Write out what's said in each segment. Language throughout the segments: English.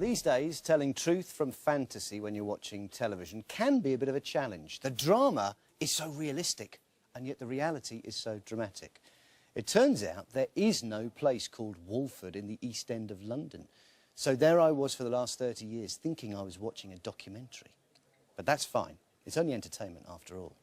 These days, telling truth from fantasy when you're watching television can be a bit of a challenge. The drama is so realistic, and yet the reality is so dramatic. It turns out there is no place called Walford in the East End of London. So there I was for the last 30 years, thinking I was watching a documentary. But that's fine. It's only entertainment after all.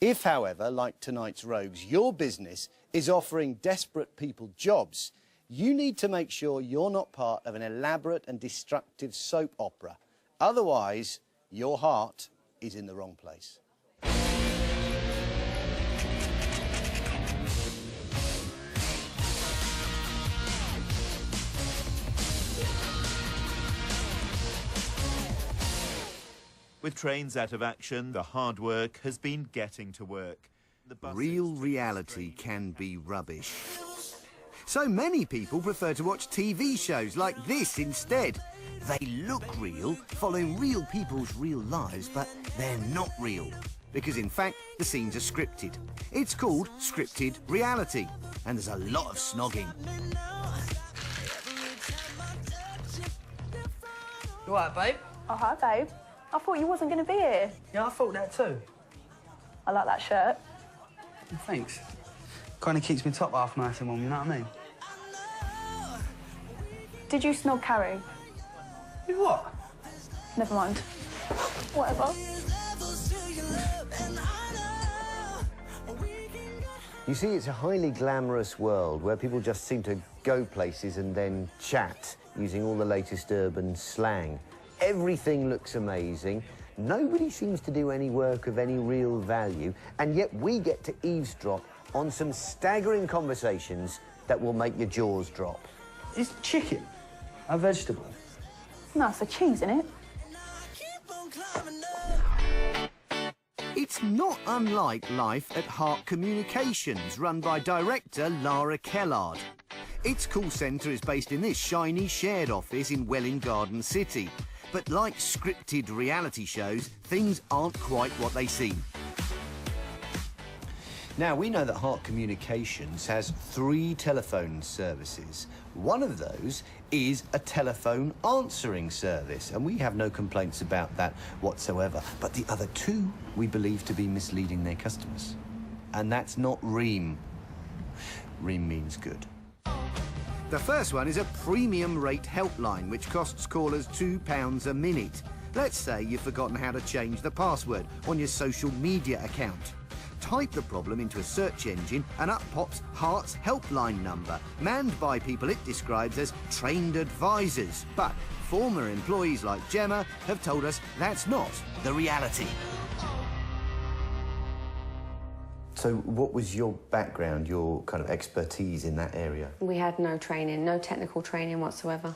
If, however, like tonight's Rogues, your business is offering desperate people jobs, you need to make sure you're not part of an elaborate and destructive soap opera. Otherwise, your heart is in the wrong place. With trains out of action, the hard work has been getting to work. Real reality can be rubbish. So many people prefer to watch TV shows like this instead. They look real, following real people's real lives, but they're not real. Because in fact, the scenes are scripted. It's called scripted reality, and there's a lot of snogging. You alright, babe? Oh, hi, babe. I thought you wasn't going to be here. Yeah, I thought that too. I like that shirt. Thanks. Kind of keeps me top half nice and warm, you know what I mean? Did you snog Carrie? You what? Never mind. Whatever. You see, it's a highly glamorous world where people just seem to go places and then chat using all the latest urban slang. Everything looks amazing. Nobody seems to do any work of any real value, and yet we get to eavesdrop on some staggering conversations that will make your jaws drop. Is chicken a vegetable? No, it's a cheese, isn't it? It's not unlike life at Heart Communications, run by director Lara Kellard. Its call centre is based in this shiny shared office in Welwyn Garden City. But like scripted reality shows, things aren't quite what they seem. Now, we know that Heart Communications has 3 telephone services. One of those is a telephone answering service, and we have no complaints about that whatsoever. But the other 2 we believe to be misleading their customers. And that's not Ream. Ream means good. The first one is a premium rate helpline, which costs callers £2 a minute. Let's say you've forgotten how to change the password on your social media account. Type the problem into a search engine and up pops Heart's helpline number, manned by people it describes as trained advisors. But former employees like Gemma have told us that's not the reality. So what was your background, your kind of expertise in that area? We had no training, no technical training whatsoever.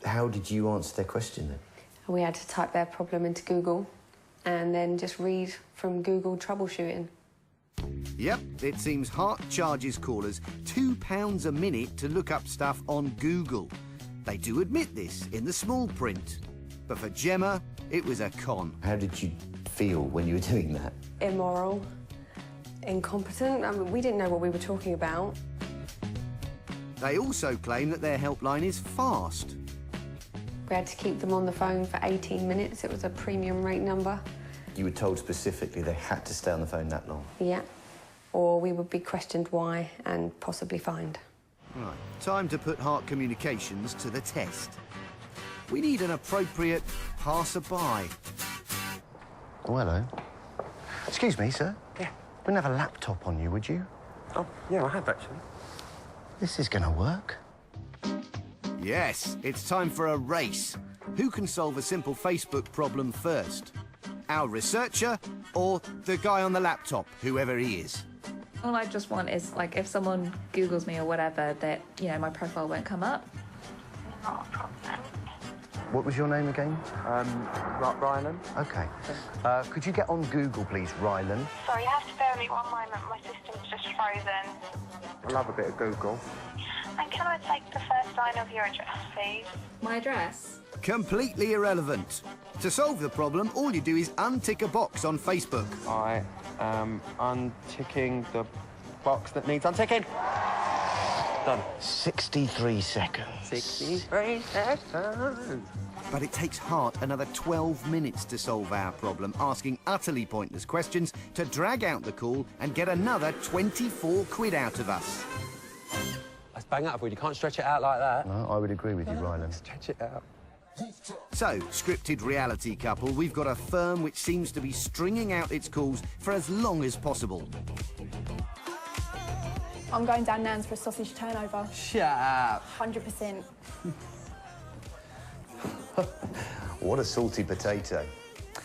How did you answer their question then? We had to type their problem into Google and then just read from Google troubleshooting. Yep, it seems Heart charges callers £2 a minute to look up stuff on Google. They do admit this in the small print. But for Gemma, it was a con. How did you feel when you were doing that? Immoral, incompetent. I mean, we didn't know what we were talking about. They also claim that their helpline is fast. We had to keep them on the phone for 18 minutes. It was a premium rate number. You were told specifically they had to stay on the phone that long? Yeah. Or we would be questioned why and possibly fined. Right, time to put Heart Communications to the test. We need an appropriate passerby. Oh, hello. Excuse me, sir. Yeah. Wouldn't have a laptop on you, would you? Oh, yeah, I have actually. This is gonna work. Yes, it's time for a race. Who can solve a simple Facebook problem first? Our researcher or the guy on the laptop, whoever he is? All I just want is, like, if someone Googles me or whatever, that, you know, my profile won't come up. Not a problem. What was your name again? Ryland. OK. Could you get on Google, please, Ryland? Sorry, you have to bear with me one moment. My system's just frozen. I love a bit of Google. And can I take the first line of your address, please? My address? Completely irrelevant. To solve the problem, all you do is untick a box on Facebook. I am unticking the box that needs unticking. Done. 63 seconds. 63 seconds. But it takes Hart another 12 minutes to solve our problem, asking utterly pointless questions to drag out the call and get another 24 quid out of us. Let's bang up, you can't stretch it out like that. No, I would agree with you, Ryland. Stretch it out. So, scripted reality couple, we've got a firm which seems to be stringing out its calls for as long as possible. I'm going down Nan's for a sausage turnover. Shut up. 100%. What a salty potato.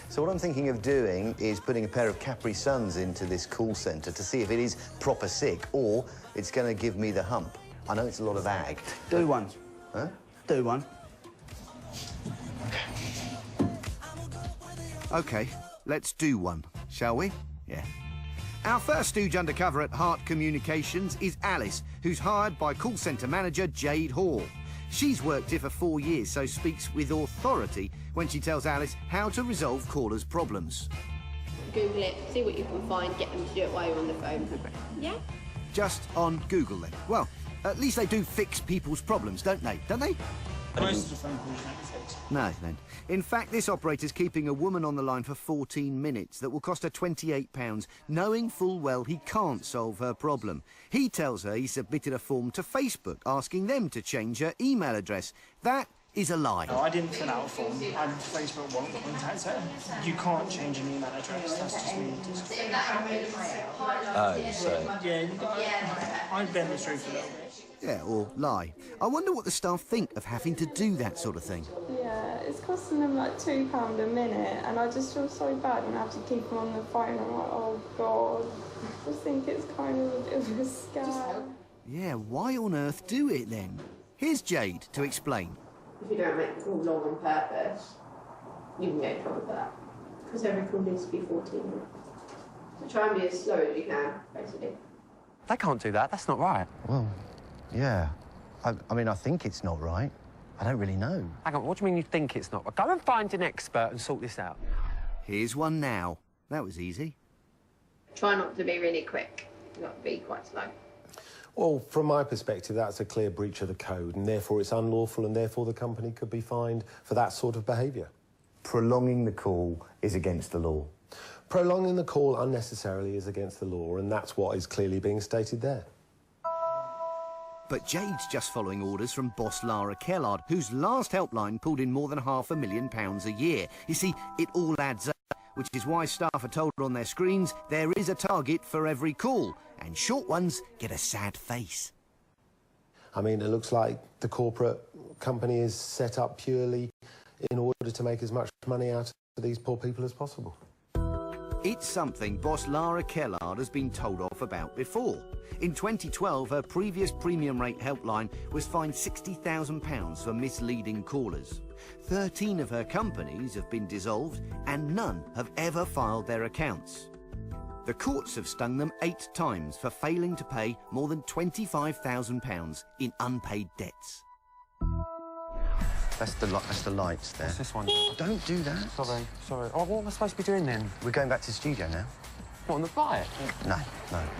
So what I'm thinking of doing is putting a pair of Capri Suns into this call centre to see if it is proper sick or it's going to give me the hump. I know it's a lot of ag. Do one. Huh? Do one. OK, let's do one, shall we? Yeah. Our first stooge undercover at Hart Communications is Alice, who's hired by call centre manager Jade Hall. She's worked here for 4 years, so speaks with authority when she tells Alice how to resolve callers' problems. Google it, see what you can find, get them to do it while you're on the phone. Yeah? Just on Google, then. Well, at least they do fix people's problems, don't they? Don't they? Most of the phone calls don't be fixed. No, then. In fact, this operator's keeping a woman on the line for 14 minutes that will cost her £28, knowing full well he can't solve her problem. He tells her he submitted a form to Facebook asking them to change her email address. That is a lie. No, I didn't fill out a form, and Facebook won't contact her. You can't change an email address, that's just me. Oh, so... Yeah, I've been the truth a little bit. Yeah, or lie. I wonder what the staff think of having to do that sort of thing. Yeah, it's costing them like £2 a minute, and I just feel so bad and I have to keep them on the phone. I'm like, oh God, I just think it's kind of a bit of a scam. Yeah, why on earth do it then? Here's Jade to explain. If you don't make the call long on purpose, you can get in trouble for that. Because every call needs to be 14 minutes. So try and be as slow as you can, basically. They can't do that, that's not right. Well, yeah. I mean, I think it's not right. I don't really know. Hang on, what do you mean you think it's not right? Go and find an expert and sort this out. Here's one now. That was easy. Try not to be really quick. You've got to be quite slow. Well, from my perspective, that's a clear breach of the code, and therefore it's unlawful, and therefore the company could be fined for that sort of behaviour. Prolonging the call is against the law. Prolonging the call unnecessarily is against the law, and that's what is clearly being stated there. But Jade's just following orders from boss Lara Kellard, whose last helpline pulled in more than £500,000 a year. You see, it all adds up, which is why staff are told on their screens there is a target for every call, and short ones get a sad face. I mean, it looks like the corporate company is set up purely in order to make as much money out of these poor people as possible. It's something boss Lara Kellard has been told off about before. In 2012, her previous premium rate helpline was fined £60,000 for misleading callers. 13 of her companies have been dissolved and none have ever filed their accounts. The courts have stung them 8 times for failing to pay more than £25,000 in unpaid debts. That's the lights there. What's this one? Don't do that. Sorry. Oh, what am I supposed to be doing then? We're going back to the studio now. What, on the bike? No,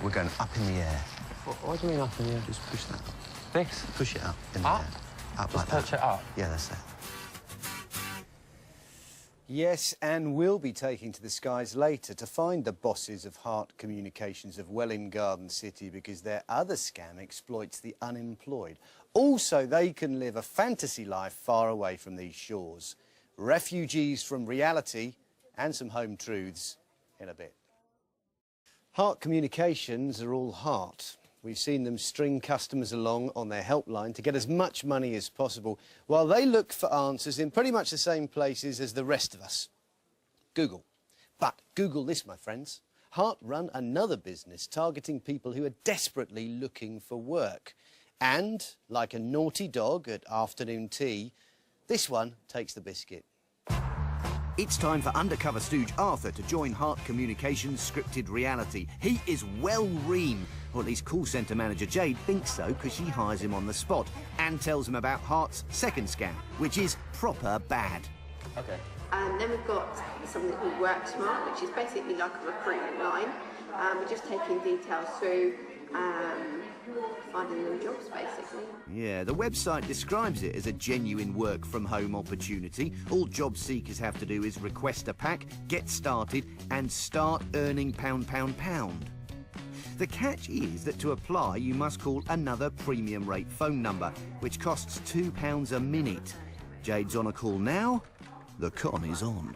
we're going up in the air. What do you mean up in the air? Just push that. This? Push it up in the Up? air. Up Just like that. touch it up? Yeah, that's it. Yes, and we'll be taking to the skies later to find the bosses of Hart Communications of Welwyn Garden City, because their other scam exploits the unemployed. Also, they can live a fantasy life far away from these shores. Refugees from reality and some home truths in a bit. Hart Communications are all heart. We've seen them string customers along on their helpline to get as much money as possible, while they look for answers in pretty much the same places as the rest of us. Google. But Google this, my friends. Hart run another business targeting people who are desperately looking for work. And, like a naughty dog at afternoon tea, this one takes the biscuit. It's time for undercover stooge Arthur to join Hart Communications' scripted reality. He is well ream, or at least call centre manager Jade thinks so because she hires him on the spot and tells him about Hart's second scam, which is proper bad. OK. And then we've got something called WorkSmart, which is basically like a recruitment line. We're just taking details through finding them jobs, basically. Yeah, the website describes it as a genuine work-from-home opportunity. All job seekers have to do is request a pack, get started, and start earning pound. The catch is that to apply, you must call another premium rate phone number, which costs £2 a minute. Jade's on a call now. The con is on.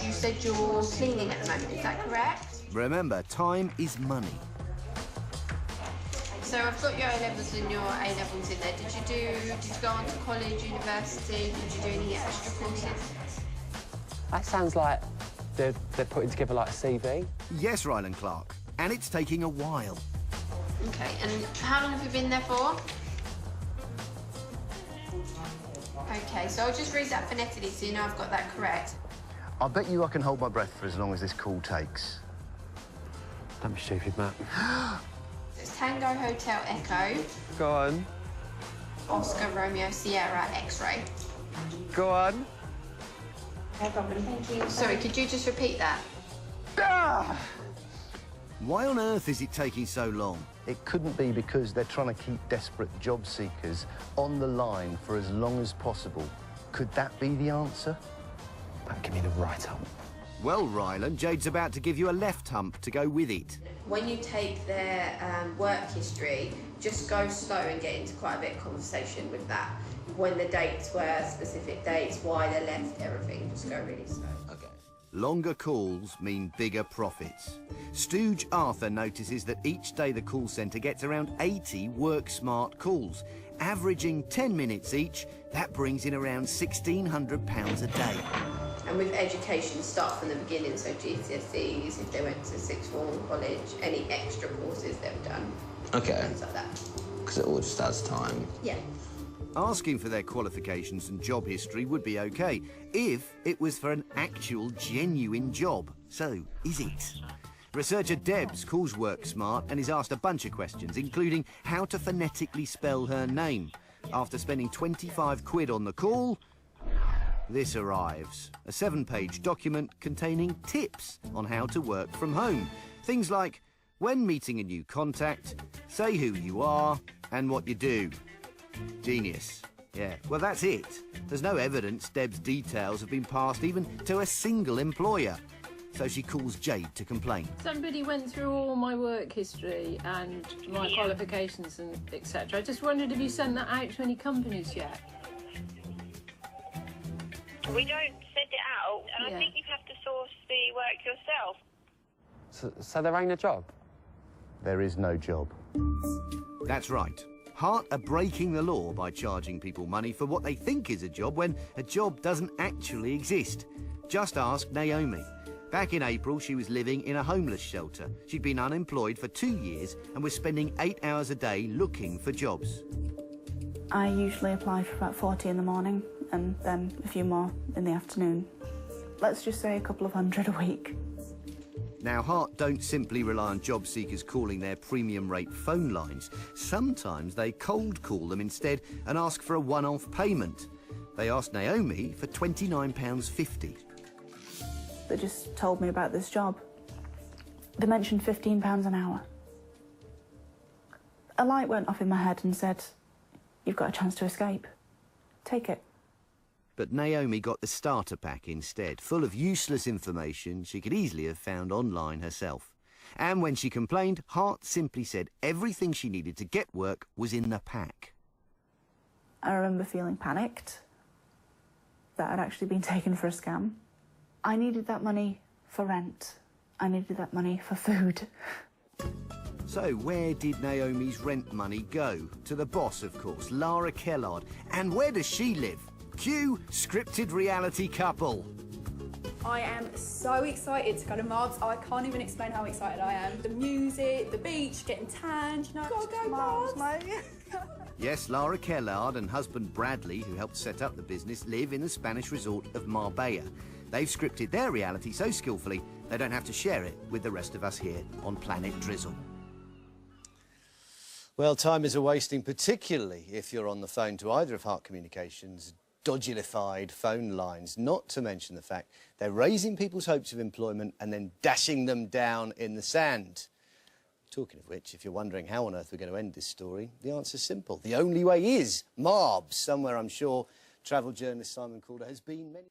You said you're cleaning at the moment, is that correct? Remember, time is money. So I've got your A-levels and your A-levels in there. Did you go on to college, university? Did you do any extra courses? That sounds like they're putting together like a CV. Yes, Ryland Clark. And it's taking a while. Okay, and how long have you been there for? Okay, so I'll just read that phonetically so you know I've got that correct. I bet you I can hold my breath for as long as this call takes. Don't be stupid, Matt. It's Tango Hotel Echo, Go on. Oscar Romeo Sierra X-ray. Go on. No problem, thank you. Sorry, could you just repeat that? Why on earth is it taking so long? It couldn't be because they're trying to keep desperate job seekers on the line for as long as possible. Could that be the answer? Give me the right hump. Well, Ryland, Jade's about to give you a left hump to go with it. When you take their work history, just go slow and get into quite a bit of conversation with that. When the dates were, specific dates, why they left, everything. Just go really slow. Okay. Longer calls mean bigger profits. Stooge Arthur notices that each day the call centre gets around 80 work-smart calls. Averaging 10 minutes each, that brings in around £1,600 a day. And with education, start from the beginning, so GCSEs, if they went to sixth form, college, any extra courses they've done. Okay. Things like that. Because it all just adds time. Yeah. Asking for their qualifications and job history would be okay if it was for an actual, genuine job. So, is it? Researcher Debs calls WorkSmart and is asked a bunch of questions, including how to phonetically spell her name. After spending 25 quid on the call, this arrives. A 7-page document containing tips on how to work from home. Things like, when meeting a new contact, say who you are and what you do. Genius. Yeah, well, that's it. There's no evidence Deb's details have been passed even to a single employer. So she calls Jade to complain. Somebody went through all my work history and my qualifications and etc. I just wondered if you sent that out to any companies yet. We don't send it out, and I think you have to source the work yourself. So there ain't a job? There is no job. That's right. Hart are breaking the law by charging people money for what they think is a job when a job doesn't actually exist. Just ask Naomi. Back in April, she was living in a homeless shelter. She'd been unemployed for 2 years and was spending 8 hours a day looking for jobs. I usually apply for about 40 in the morning and then a few more in the afternoon. Let's just say a couple of hundred a week. Now, Hart don't simply rely on job seekers calling their premium rate phone lines. Sometimes they cold call them instead and ask for a one-off payment. They asked Naomi for £29.50. They just told me about this job. They mentioned £15 an hour. A light went off in my head and said, "You've got a chance to escape. Take it." But Naomi got the starter pack instead, full of useless information she could easily have found online herself. And when she complained, Hart simply said everything she needed to get work was in the pack. I remember feeling panicked that I'd actually been taken for a scam. I needed that money for rent. I needed that money for food. So where did Naomi's rent money go? To the boss, of course, Lara Kellard. And where does she live? Cue scripted reality couple. I am so excited to go to Marbs. I can't even explain how excited I am. The music, the beach, getting tanned, you know. Gotta go Marbs, mate. Yes, Lara Kellard and husband Bradley, who helped set up the business, live in the Spanish resort of Marbella. They've scripted their reality so skillfully they don't have to share it with the rest of us here on Planet Drizzle. Well, time is a-wasting, particularly if you're on the phone to either of Hart Communications' dodgilified phone lines, not to mention the fact they're raising people's hopes of employment and then dashing them down in the sand. Talking of which, if you're wondering how on earth we're going to end this story, the answer's simple. The only way is Marbs, somewhere I'm sure travel journalist Simon Calder has been many...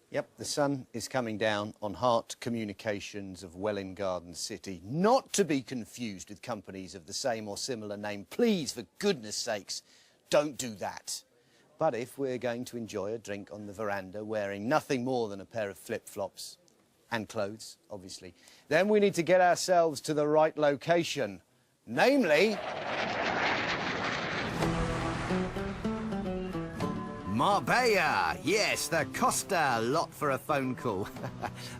Yep, the sun is coming down on Hart Communications of Welwyn Garden City, not to be confused with companies of the same or similar name. Please, for goodness sakes, don't do that. But if we're going to enjoy a drink on the veranda wearing nothing more than a pair of flip-flops, and clothes, obviously, then we need to get ourselves to the right location, namely... Marbella! Yes, the Costa lot for a phone call.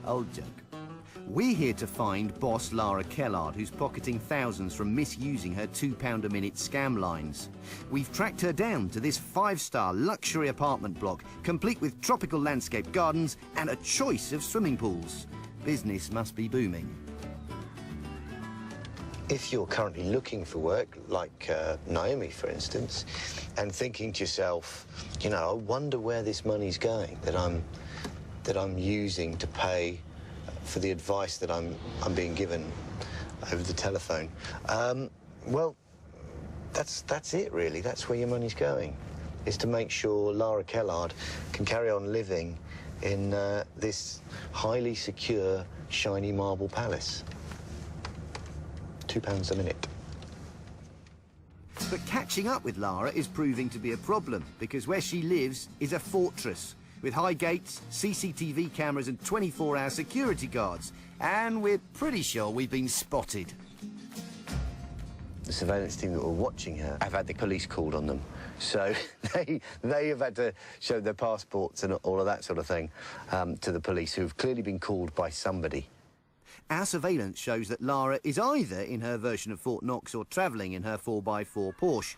Old joke. We're here to find boss Lara Kellard, who's pocketing thousands from misusing her £2 a minute scam lines. We've tracked her down to this 5-star luxury apartment block, complete with tropical landscape gardens and a choice of swimming pools. Business must be booming. If you're currently looking for work, like Naomi, for instance, and thinking to yourself, you know, I wonder where this money's going that I'm using to pay for the advice that I'm being given over the telephone. Well, that's it, really. That's where your money's going, is to make sure Lara Kellard can carry on living in this highly secure, shiny marble palace. £2 a minute. But catching up with Lara is proving to be a problem, because where she lives is a fortress, with high gates, CCTV cameras and 24-hour security guards. And we're pretty sure we've been spotted. The surveillance team that were watching her have had the police called on them. So they have had to show their passports and all of that sort of thing to the police, who have clearly been called by somebody. Our surveillance shows that Lara is either in her version of Fort Knox or travelling in her 4x4 Porsche.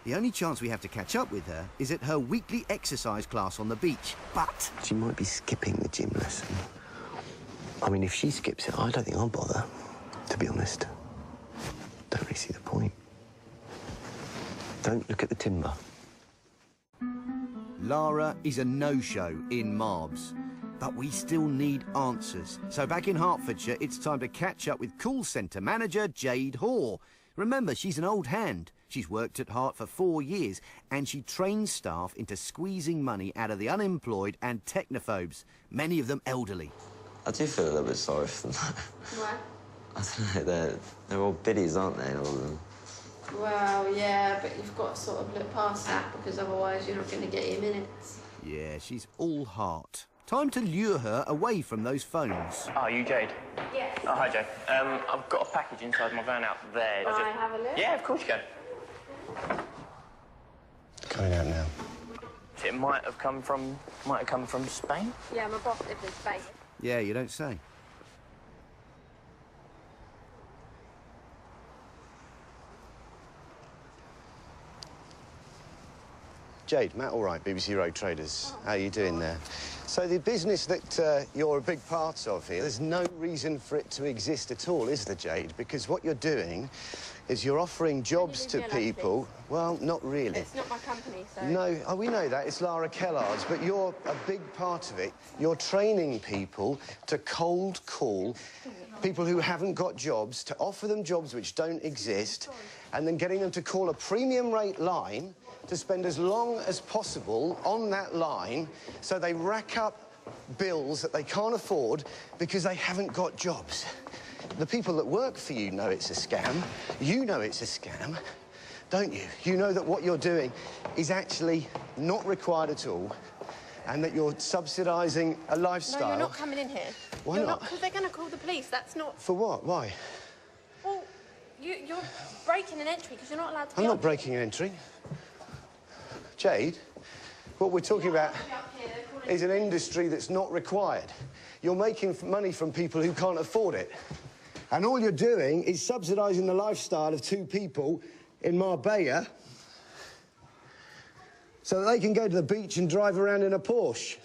The only chance we have to catch up with her is at her weekly exercise class on the beach, but... She might be skipping the gym lesson. I mean, if she skips it, I don't think I'll bother, to be honest. Don't really see the point. Don't look at the timber. Lara is a no-show in Marbs. But we still need answers. So back in Hertfordshire, it's time to catch up with call centre manager Jade Hoare. Remember, she's an old hand. She's worked at Hart for 4 years, and she trains staff into squeezing money out of the unemployed and technophobes, many of them elderly. I do feel a little bit sorry for them. Why? I don't know, they're all biddies, aren't they, all of them? Well, yeah, but you've got to sort of look past that, because otherwise you're not going to get your minutes. Yeah, she's all heart. Time to lure her away from those phones. Oh, you Jade? Yes. Oh, hi, Jade. I've got a package inside my van out there. Can I have a look? Yeah, of course you can. Coming out now. It might have come from Spain. Yeah, my boss lives in Spain. Yeah, you don't say. Jade, Matt, all right, BBC Road Traders. How are you doing there? So the business that you're a big part of here, there's no reason for it to exist at all, is there, Jade? Because what you're doing is you're offering jobs to people... Well, not really. It's not my company, so... No, we know that. It's Lara Kellard's, but you're a big part of it. You're training people to cold call people who haven't got jobs, to offer them jobs which don't exist, and then getting them to call a premium rate line to spend as long as possible on that line so they rack up bills that they can't afford because they haven't got jobs. The people that work for you know it's a scam. You know it's a scam, don't you? You know that what you're doing is actually not required at all and that you're subsidising a lifestyle. No, you're not coming in here. Why not? Because they're going to call the police. That's not... For what? Why? Well, you're breaking an entry because you're not allowed to be I'm not on. breaking an entry. Jade, what we're talking about is an industry that's not required. You're making money from people who can't afford it. And all you're doing is subsidising the lifestyle of 2 people in Marbella so that they can go to the beach and drive around in a Porsche.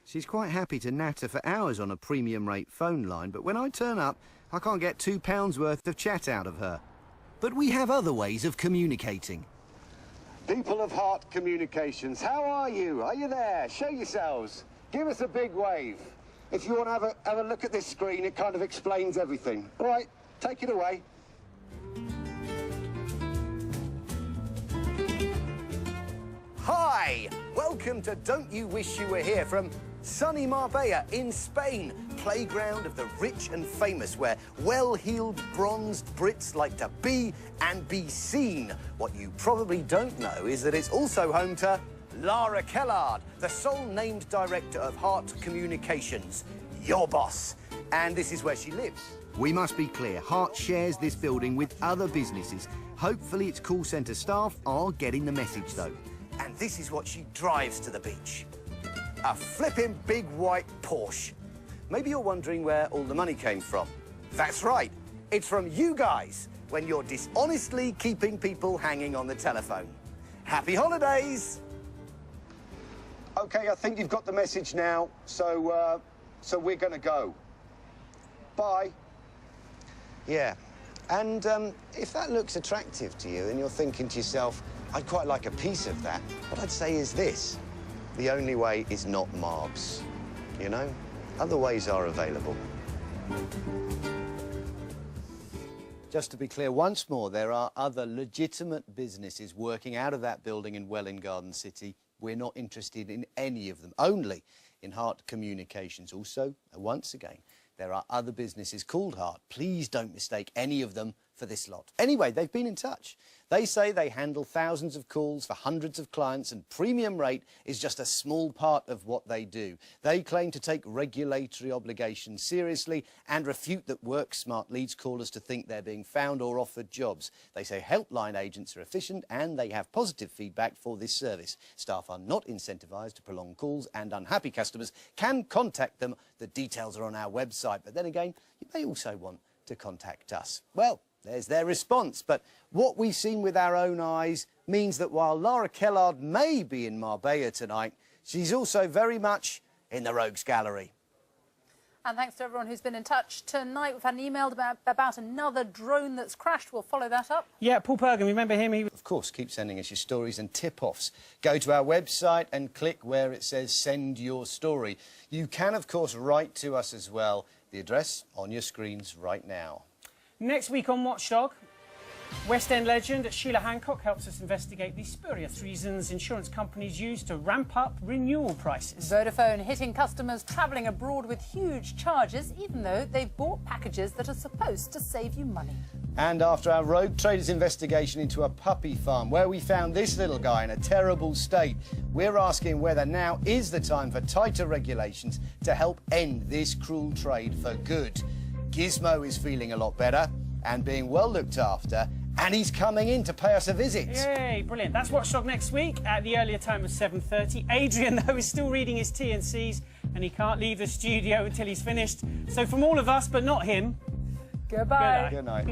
She's quite happy to natter for hours on a premium rate phone line, but when I turn up, I can't get £2 worth of chat out of her. But we have other ways of communicating. People of Hart Communications, how are you? Are you there? Show yourselves. Give us a big wave. If you want to have a look at this screen, it kind of explains everything. All right, take it away. welcome to Don't You Wish You Were Here from sunny Marbella in Spain, playground of the rich and famous, where well-heeled, bronzed Brits like to be and be seen. What you probably don't know is that it's also home to Lara Kellard, the sole named director of Heart Communications, your boss. And this is where she lives. We must be clear, Heart shares this building with other businesses. Hopefully its call centre staff are getting the message, though. And this is what she drives to the beach. A flippin' big white Porsche. Maybe you're wondering where all the money came from. That's right, it's from you guys when you're dishonestly keeping people hanging on the telephone. Happy holidays! OK, I think you've got the message now, so we're going to go. Bye. Yeah, and if that looks attractive to you and you're thinking to yourself, I'd quite like a piece of that, what I'd say is this. The only way is not Marbs, you know? Other ways are available. Just to be clear once more, there are other legitimate businesses working out of that building in Welwyn Garden City. We're not interested in any of them, only in Heart Communications. Also, once again, there are other businesses called Heart. Please don't mistake any of them for this lot. Anyway, they've been in touch. They say they handle thousands of calls for hundreds of clients, and premium rate is just a small part of what they do. They claim to take regulatory obligations seriously and refute that WorkSmart leads callers to think they're being found or offered jobs. They say helpline agents are efficient and they have positive feedback for this service. Staff are not incentivised to prolong calls, and unhappy customers can contact them. The details are on our website, but then again, you may also want to contact us. Well, there's their response, but what we've seen with our own eyes means that while Lara Kellard may be in Marbella tonight, she's also very much in the Rogues Gallery. And thanks to everyone who's been in touch tonight. We've had an email about another drone that's crashed. We'll follow that up. Yeah, Paul Pergam, remember him? Of course, keep sending us your stories and tip-offs. Go to our website and click where it says send your story. You can, of course, write to us as well. The address on your screens right now. Next week on Watchdog, West End legend Sheila Hancock helps us investigate the spurious reasons insurance companies use to ramp up renewal prices. Vodafone hitting customers travelling abroad with huge charges, even though they've bought packages that are supposed to save you money. And after our Rogue Traders investigation into a puppy farm, where we found this little guy in a terrible state, we're asking whether now is the time for tighter regulations to help end this cruel trade for good. Gizmo is feeling a lot better and being well looked after, and he's coming in to pay us a visit. Yay, brilliant. That's Watchdog next week at the earlier time of 7:30. Adrian, though, is still reading his T&Cs, and he can't leave the studio until he's finished. So from all of us, but not him, goodbye. Good night.